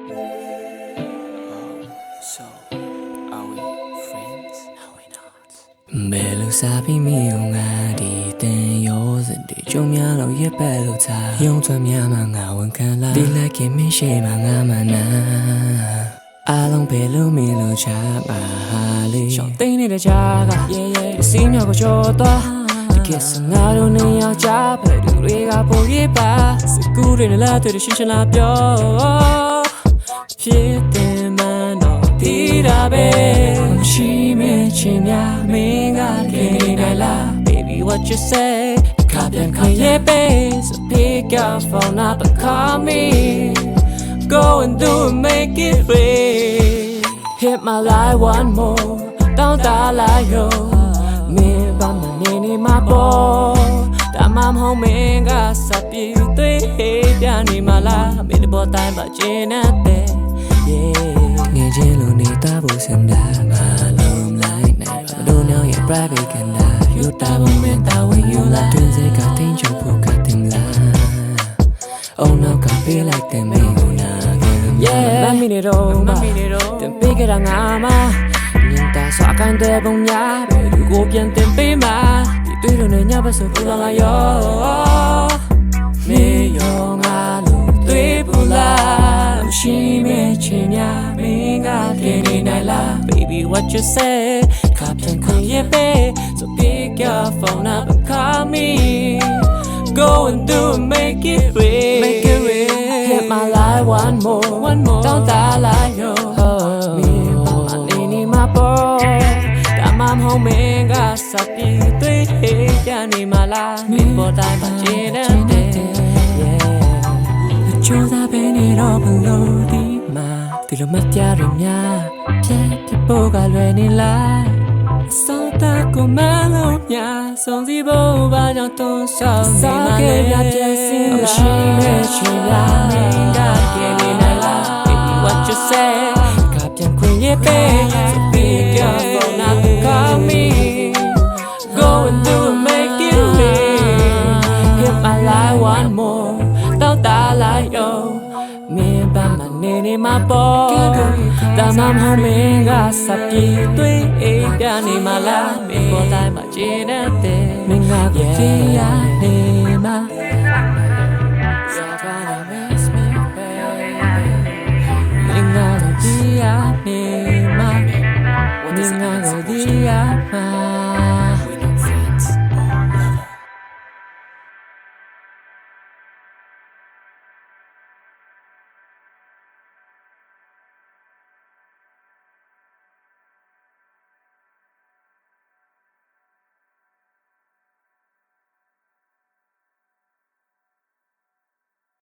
So, are we friends? No, we're not. Melo sabi mi ongadi ten yo zende chomya lo ye pelo ta yong chwa mya ma nga wan kan la di la ke min she ma nga ma na along pe lo mi lo cha ma ha le shong tin ni de cha ga yeah si mya ko cho twa the kiss na lo ne yaw cha pe du re ga po ye pa sku re ne la de shin shin la pyoဖြစ်တယ်မန်တော့ဒီတာပဲရှိမေချင်များမင်းကနေနိုင်လား Baby what you say ခါပြန်ခရဲ့ babe so pick up phone up and call me go and do it make it real hit my life one more တောင်းတလိုက်ရောမင်းဘာမနေနေမှာပေါ့ဒါမှမဟုတ်မင်းကစပြေးသွေးပြနေမှာလားမင်းပေါ်တိုင်းမှာကျင်းတဲ့ငယ်ချင်းလိုနေတာဖို့စံတာမလုံးလိုက်နိုင်ပါတို့ညရဲ့ private ကန်တာယူတာဘုံနဲ့တာဝန်ယူလာတွင်စကတင်းချို့ဖို့ကတင်လာအောင်နောက်ကပေးလိုက်တဲ့မင်းကိုနာခဲ့လို့ Yeah မမီနေတော့တင်ပေးကြတာငါမမြင်တာစွာကန်တဲ့ပုံများပဲဒီကိုပြန်တင်ပေးမှာဒီတွေ့လို့နဲ့ညဘဆိုပူလာရောမေယောငါလို့တွေ့ပူလာရှိမေချင်များမင်းကနေနိုင်လား Baby what you say ခါပြန်ခွင့်ရပဲ So pick your phone up and call me Go and do it make it real Hit my life one more တောင်းတလိုက်ရောမင်းဘာမှနေနေမှာပေါ့ဒါမှမဟုတ်မင်းကစပြေးသွေးပြနေမှာလားမင်းပေါ်တိုင်းမှာကျင်းတဲ့ကျိုးစားပေးနေတော့ဘလို့ဒီမှာဒီလိုမပြရမြပြတ်ပြဖို့ကလွယ်နေလားအစောတာကိုမလုံးမြဆုံးစီဖို့ဘာကြောင့်တွန်းဆောင်နေမှလဲပြည့်စင်လားရှိမဲ့ချင်လားမင်းကကဲနေနိုင်လား Baby what you say ကပြန်ခွင့်ရပေး So pick your phone up and call me Go and do it make it real Hit my life one moreတောင်းတလိုက်ရောမင်းဘာမှနေနေမှာပေါ့ဒါမှမဟုတ်မင်းကစပြေးသွေးအိမ်ပြနေမှာလားမင်းပေါ်တိုင်းမှာကျင်းတဲ့မင်းကပြေးရနေမှာ